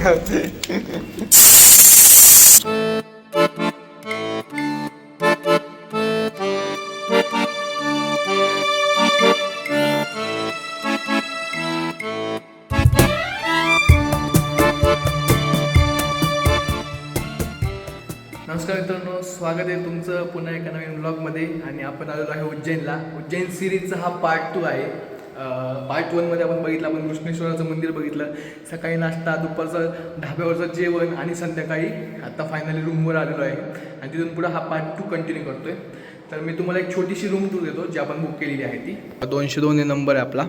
नमस्कार मित्रांनो, स्वागत आहे तुमचं पुन्हा एका नवीन ब्लॉगमध्ये. आणि आपण आलेलो आहे उज्जैनला. उज्जैन सिरीजचा हा पार्ट 2 आहे. पार्ट 1मध्ये आपण बघितलं, आपण कृष्णेश्वराचं मंदिर बघितलं, सकाळी नाश्ता, दुपारचं ढाब्यावरचं जेवण आणि संध्याकाळी आता फायनली रूमवर आलेलो आहे. आणि तिथून पुढं हा पार्ट 2 कंटिन्यू करतोय. तर मी तुम्हाला एक छोटीशी रूम टूर देतो जी आपण बुक केलेली आहे. ती 202 हे नंबर आहे आपला.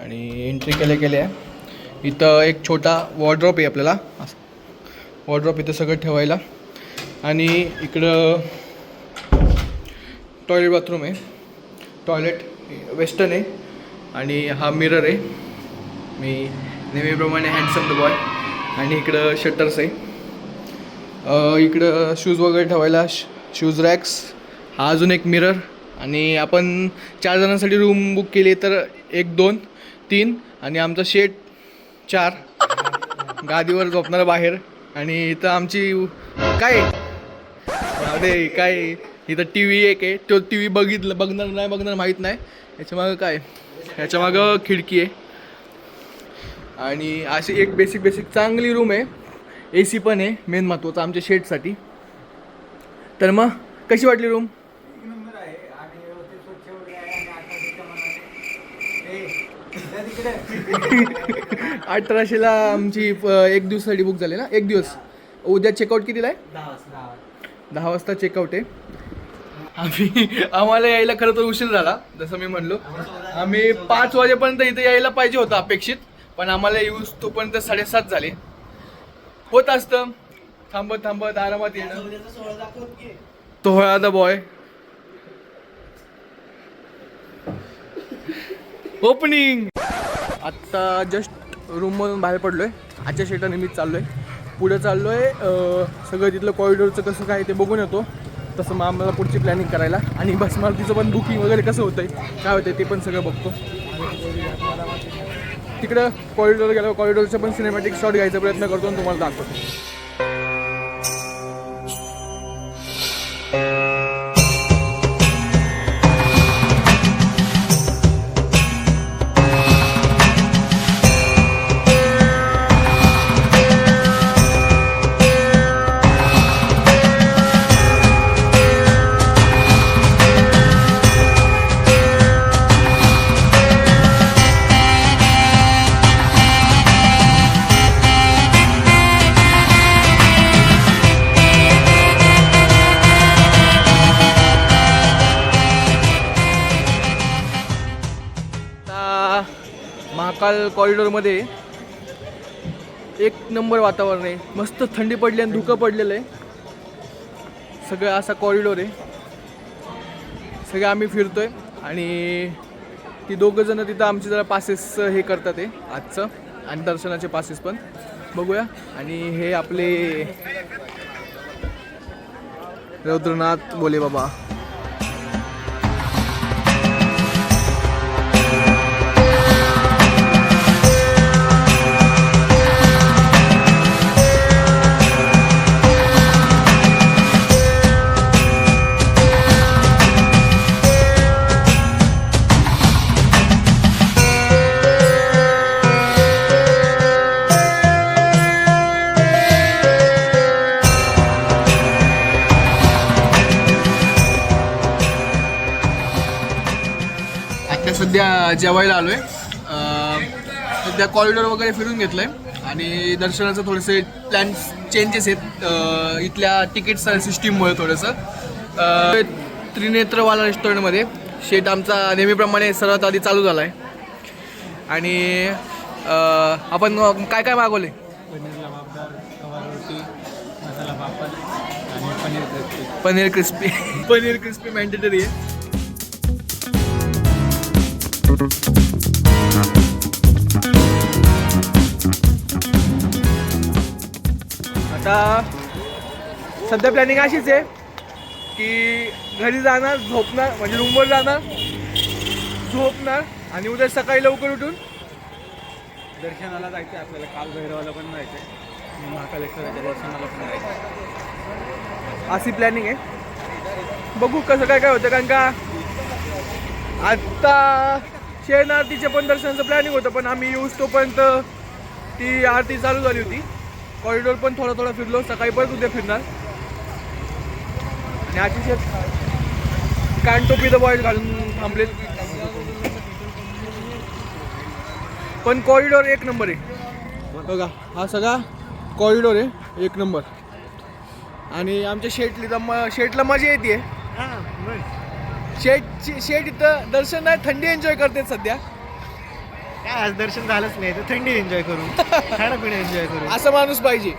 आणि एंट्री केले आहे. इथं एक छोटा वॉर्डरोब आहे आपल्याला, वॉर्डरोब इथं सगळं ठेवायला. आणि इकडं टॉयलेट बाथरूम आहे, टॉयलेट वेस्टर्न आहे. आणि हा मिरर आहे, मी नेहमीप्रमाणे हँडसम द बॉय. आणि इकडं शटर्स आहे. इकडं शूज वगैरे ठेवायला शूज रॅक्स. हा अजून एक मिरर. आणि आपण 4 जणांसाठी रूम बुक केली तर 1, 2, 3 आणि आमचा शेट 4 गादीवर झोपणार बाहेर. आणि इथं आमची काय इथं टी व्ही एक आहे. तो टी व्ही बघणार माहीत नाही. याच्यामागं काय, ह्याच्यामागं खिडकी आहे. आणि अशी एक बेसिक चांगली रूम आहे. AC पण आहे, मेन महत्त्वाचं आमच्या शेडसाठी. तर मग कशी वाटली रूम? 1800ला आमची 1 दिवसासाठी बुक झाली ना. 1 दिवस. उद्या चेकआउट कितीला आहे? 10 वाजता चेकआउट आहे. आम्हाला यायला खरं तर उशीर झाला. जसं मी म्हणलो, आम्ही 5 वाजेपर्यंत इथे यायला पाहिजे होतं अपेक्षित, पण आम्हाला येऊस तोपर्यंत 7:30 झाले. होत असतं थांबत आरामात येणं. तो होळा द बॉय ओपनिंग. आत्ता जस्ट रूममधून बाहेर पडलो आहे. आजच्या शेटाने मीच चाललो आहे. पुढे चाललो आहे, सगळं तिथलं कॉरिडोरचं कसं काय ते बघून येतो. तसं मग आम्हाला पुढची प्लॅनिंग करायला. आणि बस मारुतीचं पण बुकिंग वगैरे कसं होतं आहे, काय होतं ते पण सगळं बघतो. तिकडं कॉरिडोर गेलो, कॉरिडोरचं पण सिनेमॅटिक शॉट घ्यायचा प्रयत्न करतो आणि तुम्हाला दाखवतो. महाकाल कॉरिडोरमध्ये 1 नंबर वातावरण आहे. मस्त थंडी पडली आणि धुकं पडलेलं आहे. सगळं असा कॉरिडोर आहे. सगळे आम्ही फिरतोय. आणि ती 2 जण तिथं आमचे जरा पासेस हे करतात आहे आजचं, आणि दर्शनाचे पासेस पण बघूया. आणि हे आपले रौद्रनाथ बोले बाबा. सध्या जेवायला आलो आहे. सध्या कॉरिडोर वगैरे फिरून घेतलं आहे. आणि दर्शनाचं थोडेसे प्लॅन चेंजेस आहेत इथल्या तिकीट सिस्टीममुळे. थोडंसं त्रिनेत्रवाला रेस्टॉरंटमध्ये शेट आमचा नेहमीप्रमाणे सर्वात आधी चालू झाला आहे. आणि आपण काय काय मागवले? पनीर लबाबदार, खवा रोटी, मसाला पापड आणि paneer crispy. Paneer crispy mandatory आहे. आता सध्या प्लॅनिंग अशीच आहे की घरी जाणार, झोपणार, म्हणजे रूमवर जाणार, झोपणार आणि उद्या सकाळी लवकर उठून दर्शनाला जायचं. आपल्याला काल भैरवाला पण जायचं. महाकालेश्वराच्या दर्शनाला पण जायचं. अशी प्लॅनिंग आहे. बघू कसं काय काय होतं, कारण का आत्ता शयन आरतीचे पण दर्शनाचं प्लॅनिंग होतं, पण आम्ही येऊच तोपर्यंत ती आरती चालू झाली होती. कॉरिडॉर पण थोडा थोडा फिरलो, सकाळी परत उद्या फिरणार. आणि अतिशय कानटोपी द बॉयज घालून थांबले, पण कॉरिडॉर एक नंबर आहे बघा. हा सगळा कॉरिडॉर आहे एक नंबर. आणि आमच्या शेटला मजा येते. शेट इथं दर्शन नाही, थंडी एन्जॉय करते सध्या. काय आज दर्शन झालंच नाही तर थंडी एन्जॉय करू, खाणं एन्जॉय करू, असा माणूस पाहिजे.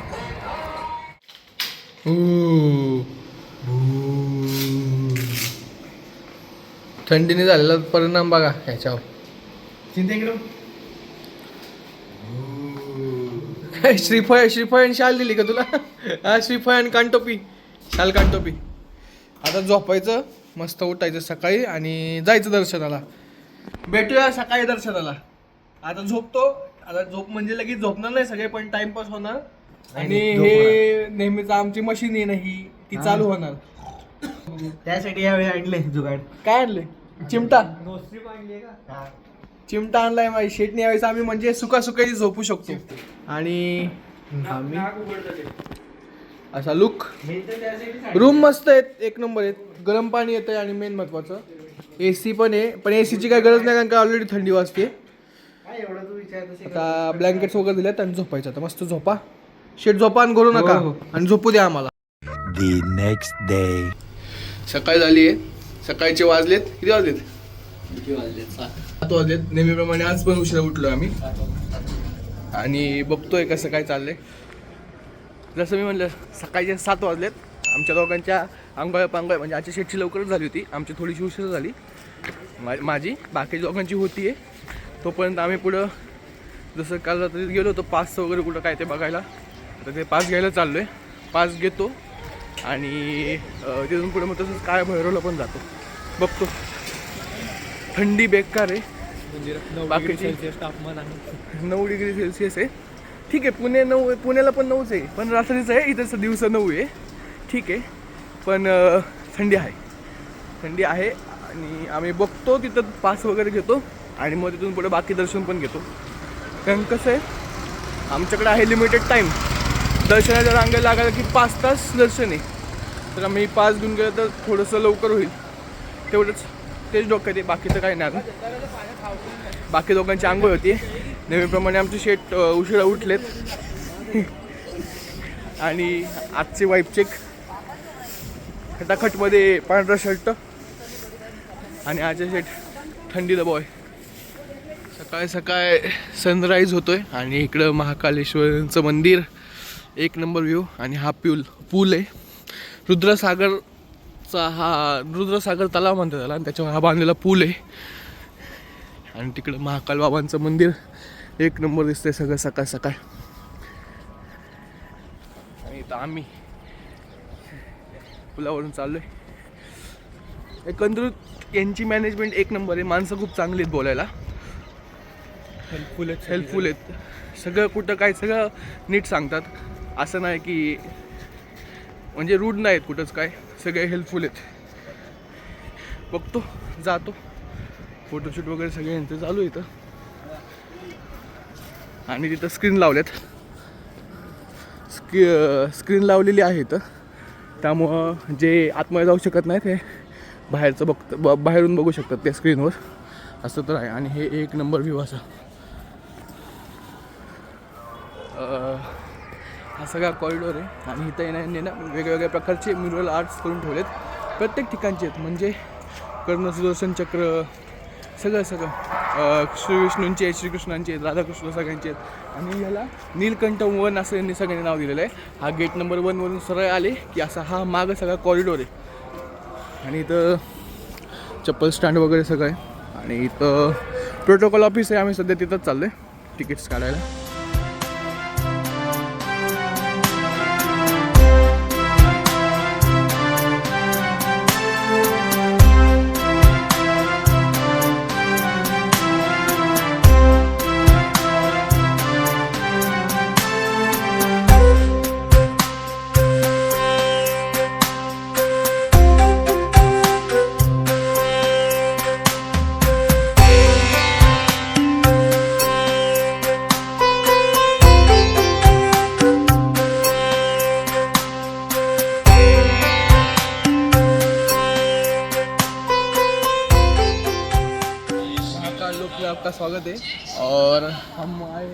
थंडीने झालेला परिणाम बघा ह्याच्यावर. चिंतेकडं काय श्रीफळ आणि शाल दिली का तुला? हा, श्रीफळ आणि कानटोपी, शाल कानटोपी. आता झोपायचं, मस्त उठायचं सकाळी आणि जायचं दर्शनाला. भेटूया सकाळी दर्शनाला. आता झोपतो. आता झोप म्हणजे लगेच झोपणार नाही सगळे, पण टाइमपास होणार. आणि हे नेहमीच आमची मशीन आहे ना ही, ती चालू होणार. त्यासाठी यावेळी आणले जुगाड. काय आणले? चिमटा. नोस्ट्रीप आणली का? चिमटा आणलाय माझी शेटने. यावेळेस आम्ही म्हणजे सुखासुखाची झोपू शकतो. आणि आम्ही असा लुक. रूम मस्त आहेत, एक नंबर आहेत. गरम पाणी येतंय आणि मेन महत्वाचं AC पण आहे, पण ACची काही गरज नाही कारण का ऑलरेडी थंडी वाजते. आता ब्लँकेट्स वगैरे दिलेत आणि झोपायचं. आता मस्त झोपा. शेट झोपा आणि करू नका. आणि झोपू द्या आम्हाला. The next day. सकाळ झाली आहे. सकाळचे वाजलेत किती वाजलेत? 7 वाजलेत. नेहमीप्रमाणे आज पण उशिरा उठलो आम्ही आणि बघतोय कसं काय चाललंय. जसं मी म्हणलं सकाळचे 7 वाजलेत. आमच्या दोघांच्या आंघोळ पांघोळ म्हणजे आजच्या शेटची लवकरच झाली होती, आमची थोडीशी उशीर झाली. माझी बाकी दोघांची होती आहे. तोपर्यंत आम्ही पुढं जसं काल रात्री गेलो होतो पासचं वगैरे कुठं काय ते बघायला. तर ते पास घ्यायला चाललो आहे. पास घेतो आणि तिथून पुढे मग तसंच काय भैरवला पण जातो. बघतो. थंडी बेकार आहे. बाकीची तापमान आहे 9 डिग्री सेल्सिअस आहे. ठीक आहे. पुण्याला पण 9च आहे, पण रात्रीचं आहे. इथं दिवसा 9 आहे. ठीक आहे, पण थंडी आहे. आणि आम्ही बघतो तिथं पास वगैरे घेतो आणि मग तिथून पुढे बाकी दर्शन पण घेतो. कारण कसं आहे आमच्याकडे आहे लिमिटेड टाईम. दर्शनाच्या रांगेला लागायला की 5 तास दर्शन आहे. तर आम्ही पास घेऊन गेलं तर थोडंसं लवकर होईल. तेवढंच तेच डोक्यात आहे, बाकीचं काही नाही. बाकी दोघांची आंघोळ होती. नेहमीप्रमाणे आमचे शेट उशिरा उठलेत. आणि आजचे वाईफ चेक. खटाखटमध्ये पांढरा शर्ट आणि आजचे शेट थंडीला बॉय. सकाळ सनराईज होतोय आणि इकडं महाकालेश्वराचं मंदिर, एक नंबर व्ह्यू. आणि हा पूल आहे रुद्रसागरचा. रुद्रसागर तलाव म्हणतात त्याला, आणि त्याच्यावर हा बांधलेला पूल आहे. आणि तिकडं महाकाल बाबांचं मंदिर एक नंबर दिसतंय सगळं सकाळ. आणि इथं आम्ही पुलावरून चाललोय. एकंदरीत यांची मॅनेजमेंट एक नंबर आहे. माणसं खूप चांगली आहेत बोलायला, हेल्पफुल आहेत. सगळं कुठं काय सगळं नीट सांगतात. असं नाही की म्हणजे रूड नाही आहेत कुठंच काय, सगळे हेल्पफुल आहेत. बघतो जातो. फोटोशूट वगैरे सगळे यांचं चालू आहे इथं. आणि तिथं स्क्रीन लावल्यात. स्क्रीन लावलेली आहे इथं, त्यामुळं जे आतमध्ये जाऊ शकत नाही ते बाहेरून बघू शकतात त्या स्क्रीनवर. असं तर आहे. आणि हे एक नंबर व्ह्यू असा. हा सगळा कॉरिडॉर आहे. आणि इथं येण्याने ना वेगवेगळ्या प्रकारचे म्युरल आर्ट्स करून ठेवलेत प्रत्येक ठिकाणचे आहेत. म्हणजे कर्ण सुदर्शन चक्र सगळं श्री विष्णूंचे आहेत, श्रीकृष्णांचे आहेत, राधाकृष्ण सगळ्यांचे आहेत. आणि याला नीलकंठ वन असं यांनी सगळ्यांनी नाव दिलेलं आहे. हा गेट नंबर 1 वरून सरळ आले की असा हा मागं सगळा कॉरिडॉर आहे. आणि इथं चप्पल स्टँड वगैरे सगळं आहे. आणि इथं प्रोटोकॉल ऑफिस आहे. आम्ही सध्या तिथंच चाललो आहे तिकीट्स काढायला. स्वागत है और हम आए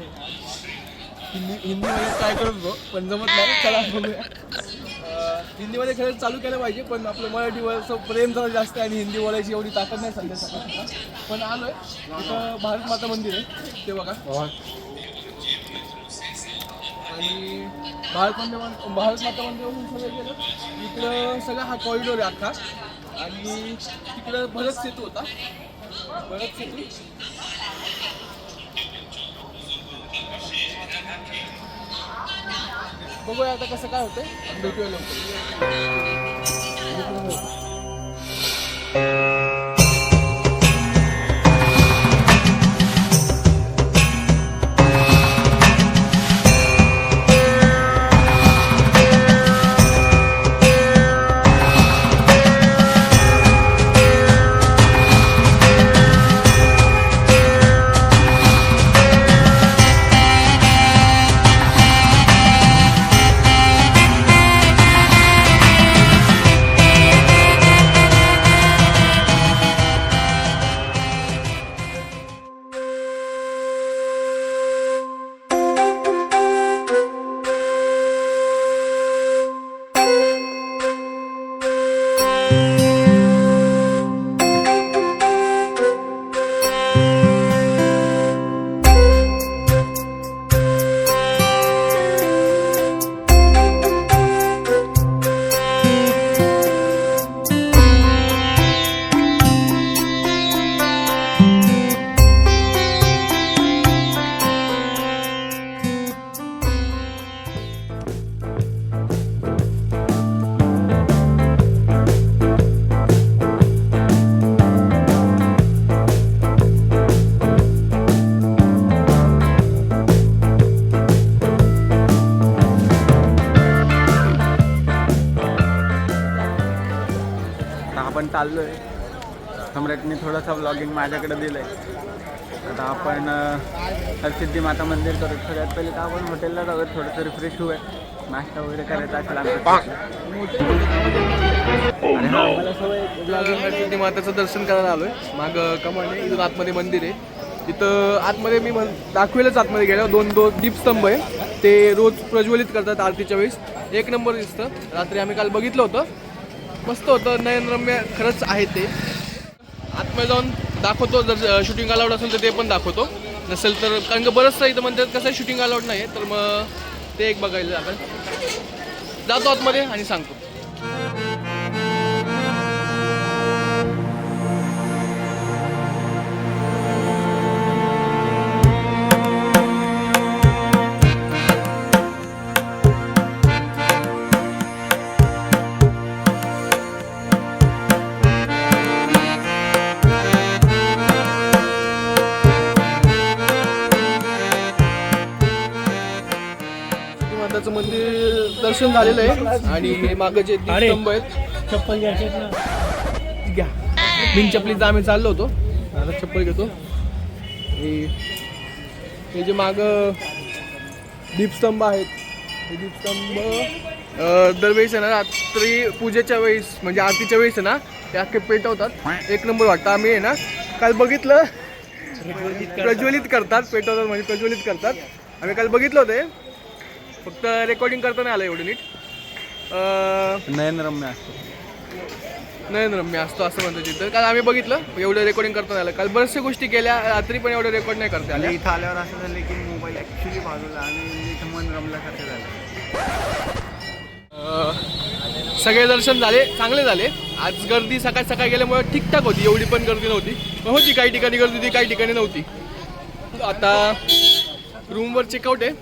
हिंदीमध्ये काय करत होतो पण जमत नाही. चला बघूया. हिंदीमध्ये खेळ चालू केलं पाहिजे पण आपलं मराठीवर असं प्रेम जरा जास्त आहे आणि हिंदी बोलायची एवढी ताकद नाही सध्या सकाळ पण आलोय. इथं भारत माता मंदिर आहे ते बघा. आणि भारत माता मंदिरावरून सगळं गेलं इकडं सगळा हा कॉरिडोर आहे अख्खा. आणि तिकडं भरत सेतू होता. भरत सेतू बघूया आता कसं काय होतंय. भेटूया लवकर. आपण चाललो आहे. सम्राटने थोडंसं व्लॉगिंग माझ्याकडे दिलं आहे. आता आपण हरसिद्धी माता मंदिर करू. सगळ्यात पहिले तर आपण हॉटेलला जाऊयात, थोडंसं रिफ्रेश होऊयात, नाश्ता वगैरे करायचा असेल मला सवय हरसिद्धी माताचं दर्शन करायला आलोय. माग कमान आहे इथून आतमध्ये मंदिर आहे. इथं आतमध्ये मी दाखवेलच आतमध्ये गेल्यावर दोन दीपस्तंभ आहे ते रोज प्रज्वलित करतात आरतीच्या वेळेस. एक नंबर दिसतं. रात्री आम्ही काल बघितलं होतं. मस्त होतं. नयनरम्य खरंच आहे ते. आतमध्ये जाऊन दाखवतो. जर शूटिंग अलाउड असेल तर ते पण दाखवतो. नसेल तर कारण की बरंचसं इथं मंदिरात कसं आहे शूटिंग अलाउड नाही आहे तर मग ते एक बघायला आपण जातो आतमध्ये आणि सांगतो. माताचं मंदिर दर्शन झालेलं आहे आणि हे मागं जे दीपस्तंभ आहेत चप्पल घ्यायचे ना घ्या. बिन चपलीचं आम्ही चाललो होतो. आता चप्पल घेतो. हे जे मागं दीपस्तंभ आहेत हे दीपस्तंभ दरवेळेस आहे ना रात्री पूजेच्या वेळेस म्हणजे आरतीच्या वेळेस आहे ना ते अख्खे पेटवतात. एक नंबर वाटतं. आम्ही आहे ना काल बघितलं प्रज्वलित करतात. पेटवतात म्हणजे प्रज्वलित करतात. आम्ही काल बघितलं होतं. फक्त रेकॉर्डिंग करताना आलं एवढं नीट. नयनरम्य असतो. नयनरम्य असतो असं म्हणतो तिथं. काल आम्ही बघितलं एवढं रेकॉर्डिंग करताना आलं. काल बऱ्याचशा गोष्टी केल्या रात्री पण एवढं रेकॉर्ड नाही करता आल्या. इथं आल्यावर असं झालं की मोबाईल ॲक्च्युली बाजूला आणि इथं मन रमल्यासारखं झालं. सगळे दर्शन झाले चांगले झाले. आज गर्दी सकाळी सकाळी गेल्यामुळे ठीकठाक होती. एवढी पण गर्दी नव्हती. होती काही ठिकाणी गर्दी होती काही ठिकाणी नव्हती. आता रूमवर चेकआउट आहे.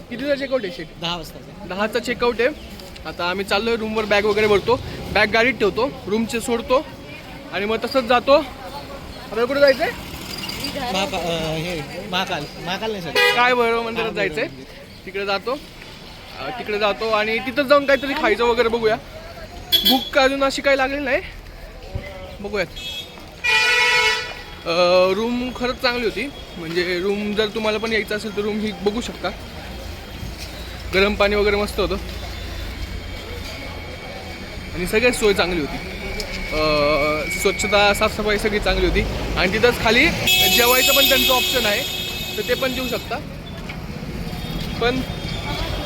कितीचा चेकआउट आहे शेट? 10 वाजता. 10चा चेकआउट आहे. आता आम्ही चाललोय रूमवर. बॅग वगैरे भरतो. बॅग गाडीत ठेवतो. रूमचे सोडतो आणि मग तसंच जातो. आपल्याला कुठे जायचंय? महाकाल नाही सर काय बरं मंदिरात जायचंय. तिकडे जातो आणि तिथं जाऊन काहीतरी खायचं वगैरे बघूया. भूक अजून अशी काही लागली नाही. बघूयात. रूम खरंच चांगली होती. म्हणजे रूम जर तुम्हाला पण यायचं असेल तर रूम ही बघू शकता. गरम पाणी वगैरे मस्त होतं आणि सगळ्यात सोय चांगली होती. स्वच्छता साफसफाई सगळी चांगली होती. आणि तिथंच खाली जेवायचं पण त्यांचं ऑप्शन आहे, तर ते पण देऊ शकता. पण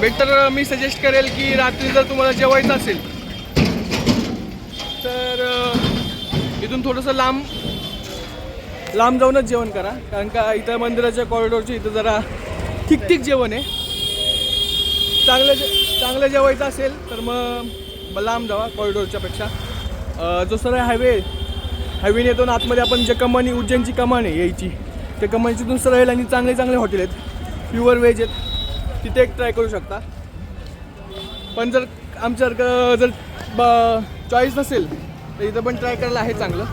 बेटर मी सजेस्ट करेल की रात्री जर तुम्हाला जेवायचं असेल तर इथून थोडंसं लांब जाऊनच जेवण करा. कारण का इथं मंदिराच्या कॉरिडॉरच्या इथं जरा ठीक जेवण आहे. चांगलं जेवायचं असेल तर मग लांब जावा कॉरिडॉरच्या पेक्षा. जो सरळ हायवेने येतो ना आतमध्ये आपण जे कमानी उज्जैनची कमान आहे यायची, त्या कमानीची तिथून सरळ येईल आणि चांगले हॉटेल आहेत, प्युअर व्हेज आहेत, तिथे एक ट्राय करू शकता. पण जर आमच्यासारखं जर चॉईस नसेल तर इथं पण ट्राय करायला आहे चांगलं.